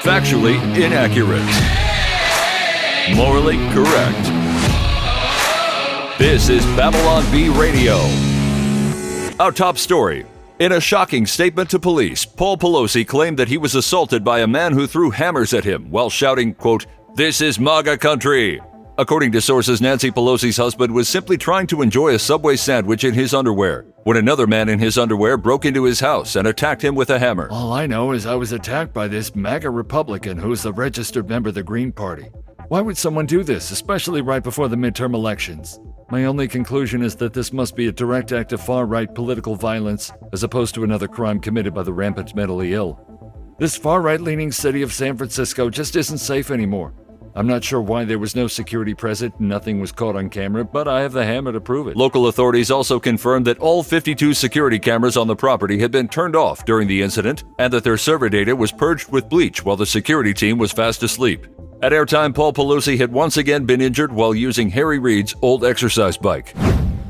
Factually inaccurate. Morally correct. This is Babylon Bee Radio. Our top story. In a shocking statement to police, Paul Pelosi claimed that he was assaulted by a man who threw hammers at him while shouting, quote, "This is MAGA country." According to sources, Nancy Pelosi's husband was simply trying to enjoy a Subway sandwich in his underwear when another man in his underwear broke into his house and attacked him with a hammer. All I know is I was attacked by this MAGA Republican who's a registered member of the Green Party. Why would someone do this, especially right before the midterm elections? My only conclusion is that this must be a direct act of far-right political violence as opposed to another crime committed by the rampant mentally ill. This far-right-leaning city of San Francisco just isn't safe anymore. I'm not sure why there was no security present and nothing was caught on camera, but I have the hammer to prove it. Local authorities also confirmed that all 52 security cameras on the property had been turned off during the incident and that their server data was purged with bleach while the security team was fast asleep. At airtime, Paul Pelosi had once again been injured while using Harry Reid's old exercise bike.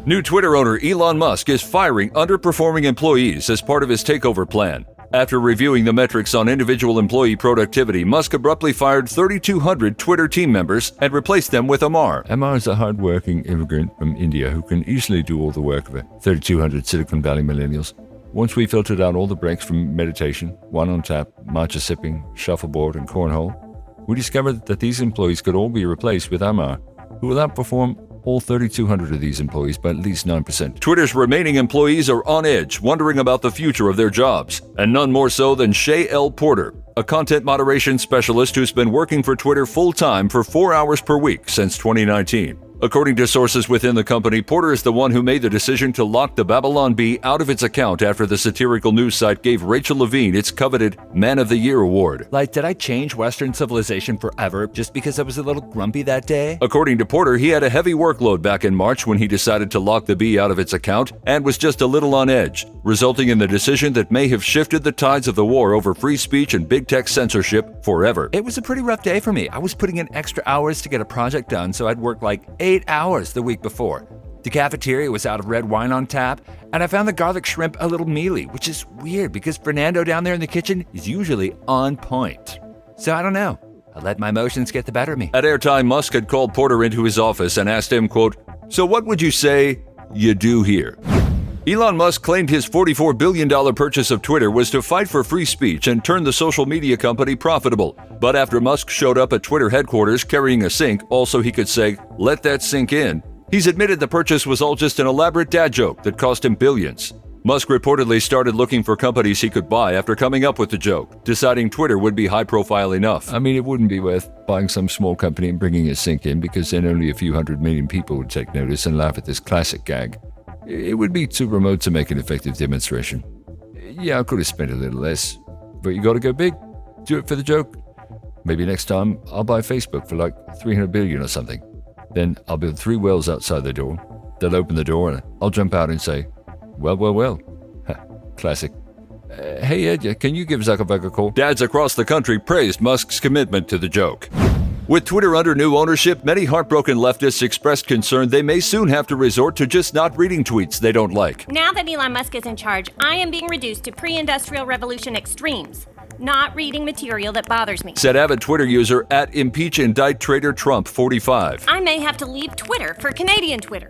New Twitter owner Elon Musk is firing underperforming employees as part of his takeover plan. After reviewing the metrics on individual employee productivity, Musk abruptly fired 3,200 Twitter team members and replaced them with Amar. Amar is a hard-working immigrant from India who can easily do all the work of it. 3,200 Silicon Valley millennials. Once we filtered out all the breaks from meditation, one on tap, matcha sipping, shuffleboard, and cornhole, we discovered that these employees could all be replaced with Amar, who will outperform all 3,200 of these employees by at least 9%. Twitter's remaining employees are on edge, wondering about the future of their jobs, and none more so than Shay L. Porter, a content moderation specialist who's been working for Twitter full-time for 4 hours per week since 2019. According to sources within the company, Porter is the one who made the decision to lock the Babylon Bee out of its account after the satirical news site gave Rachel Levine its coveted Man of the Year award. Like, did I change Western civilization forever just because I was a little grumpy that day? According to Porter, he had a heavy workload back in March when he decided to lock the Bee out of its account and was just a little on edge, resulting in the decision that may have shifted the tides of the war over free speech and big tech censorship forever. It was a pretty rough day for me. I was putting in extra hours to get a project done, so I'd work like 8 hours the week before. The cafeteria was out of red wine on tap, and I found the garlic shrimp a little mealy, which is weird because Fernando down there in the kitchen is usually on point. So I don't know. I let my emotions get the better of me. At airtime, Musk had called Porter into his office and asked him, quote, "So what would you say you do here?" Elon Musk claimed his $44 billion purchase of Twitter was to fight for free speech and turn the social media company profitable. But after Musk showed up at Twitter headquarters carrying a sink, also he could say, "Let that sink in," he's admitted the purchase was all just an elaborate dad joke that cost him billions. Musk reportedly started looking for companies he could buy after coming up with the joke, deciding Twitter would be high-profile enough. I mean, it wouldn't be worth buying some small company and bringing a sink in because then only a few 100 million people would take notice and laugh at this classic gag. It would be too remote to make an effective demonstration. Yeah, I could have spent a little less, but you gotta go big. Do it for the joke. Maybe next time I'll buy Facebook for like 300 billion or something. Then I'll build 3 wells outside the door. They'll open the door and I'll jump out and say, well. Classic. Hey Ed, can you give Zuckerberg a call? Dads across the country praised Musk's commitment to the joke. With Twitter under new ownership, many heartbroken leftists expressed concern they may soon have to resort to just not reading tweets they don't like. Now that Elon Musk is in charge, I am being reduced to pre-industrial revolution extremes, not reading material that bothers me, said avid Twitter user at Impeach Indict Trader Trump 45. I may have to leave Twitter for Canadian Twitter.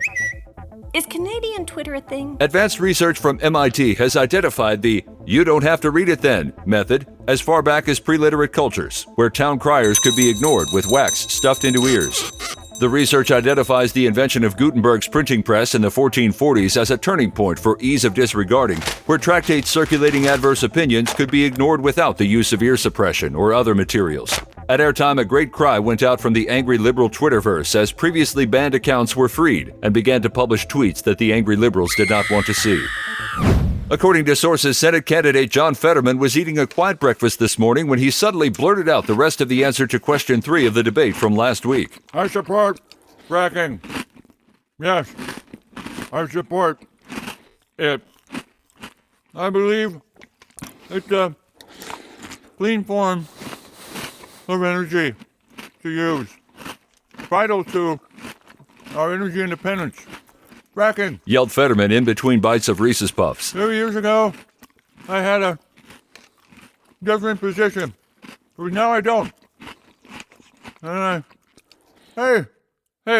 Is Canadian Twitter a thing? Advanced research from MIT has identified the "you don't have to read it then" method as far back as pre-literate cultures, where town criers could be ignored with wax stuffed into ears. The research identifies the invention of Gutenberg's printing press in the 1440s as a turning point for ease of disregarding, where tractates circulating adverse opinions could be ignored without the use of ear suppression or other materials. At airtime, a great cry went out from the angry liberal Twitterverse as previously banned accounts were freed and began to publish tweets that the angry liberals did not want to see. According to sources, Senate candidate John Fetterman was eating a quiet breakfast this morning when he suddenly blurted out the rest of the answer to question 3 of the debate from last week. I support fracking. Yes, I support it. I believe it's a clean form of energy to use, vital to our energy independence. Fracking. Yelled Fetterman in between bites of Reese's Puffs. 2 years ago, I had a different position. but now I don't. And hey,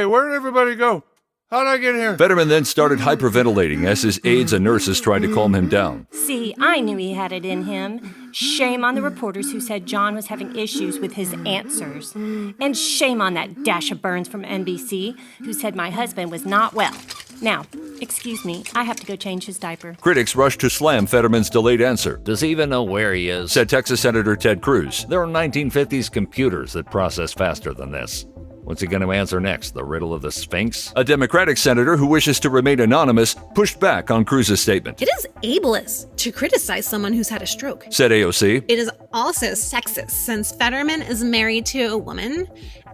where did everybody go? How'd I get here? Fetterman then started hyperventilating as his aides and nurses tried to calm him down. See, I knew he had it in him. Shame on the reporters who said John was having issues with his answers. And shame on that Dasha Burns from NBC who said my husband was not well. Now, excuse me, I have to go change his diaper. Critics rushed to slam Fetterman's delayed answer, Does he even know where he is? said Texas Senator Ted Cruz. There are 1950s computers that process faster than this. What's he going to answer next? The riddle of the Sphinx? A Democratic senator who wishes to remain anonymous pushed back on Cruz's statement, It is ableist to criticize someone who's had a stroke. said AOC. It is also sexist since Fetterman is married to a woman,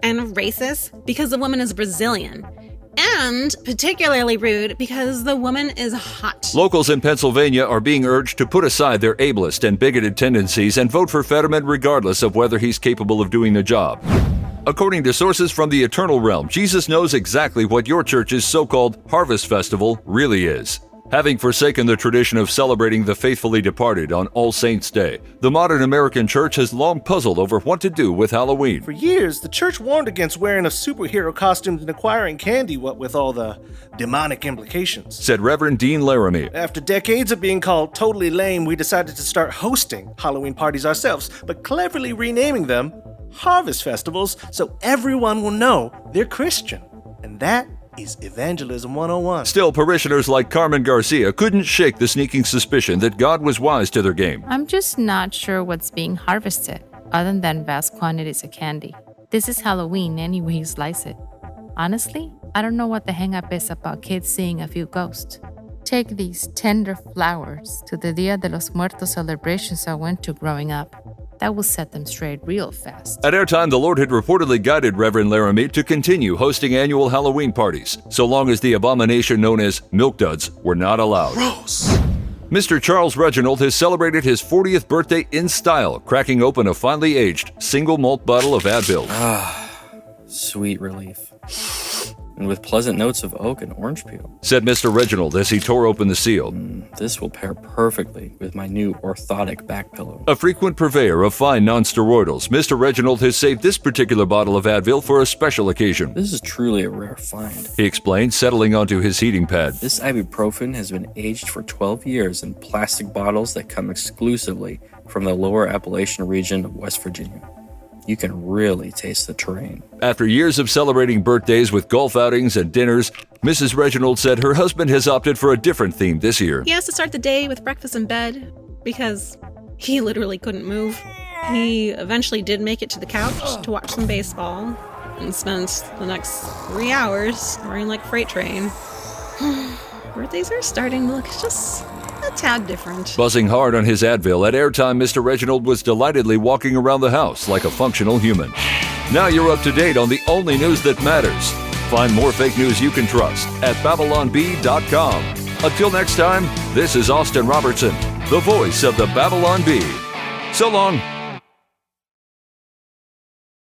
and racist because the woman is Brazilian, and particularly rude because the woman is hot. Locals in Pennsylvania are being urged to put aside their ableist and bigoted tendencies and vote for Fetterman regardless of whether he's capable of doing the job. According to sources from the Eternal Realm, Jesus knows exactly what your church's so-called Harvest Festival really is. Having forsaken the tradition of celebrating the faithfully departed on All Saints' Day, the modern American church has long puzzled over what to do with Halloween. For years, the church warned against wearing a superhero costume and acquiring candy, what with all the demonic implications. Said Reverend Dean Laramie. After decades of being called totally lame, we decided to start hosting Halloween parties ourselves, but cleverly renaming them Harvest Festivals so everyone will know they're Christian. And that is Evangelism 101. Still, parishioners like Carmen Garcia couldn't shake the sneaking suspicion that God was wise to their game. I'm just not sure what's being harvested, other than vast quantities of candy. This is Halloween any way you slice it. Honestly, I don't know what the hang-up is about kids seeing a few ghosts. Take these tender flowers to the Dia de los Muertos celebrations I went to growing up. That will set them straight real fast. At airtime, the Lord had reportedly guided Reverend Laramie to continue hosting annual Halloween parties, so long as the abomination known as Milk Duds were not allowed. Gross. Mr. Charles Reginald has celebrated his 40th birthday in style, cracking open a finely aged single malt bottle of Advil. Sweet relief. And with pleasant notes of oak and orange peel. Said Mr. Reginald as he tore open the seal. This will pair perfectly with my new orthotic back pillow. A frequent purveyor of fine non-steroidals, Mr. Reginald has saved this particular bottle of Advil for a special occasion. This is truly a rare find. He explained, settling onto his heating pad. This ibuprofen has been aged for 12 years in plastic bottles that come exclusively from the lower Appalachian region of West Virginia. You can really taste the terrain. After years of celebrating birthdays with golf outings and dinners, Mrs. Reginald said her husband has opted for a different theme this year. He has to start the day with breakfast in bed because he literally couldn't move. He eventually did make it to the couch to watch some baseball and spent the next 3 hours roaring like a freight train. Birthdays are starting to look just a tad different. Buzzing hard on his Advil, at airtime, Mr. Reginald was delightedly walking around the house like a functional human. Now you're up to date on the only news that matters. Find more fake news you can trust at BabylonBee.com. Until next time, this is Austin Robertson, the voice of the Babylon Bee. So long.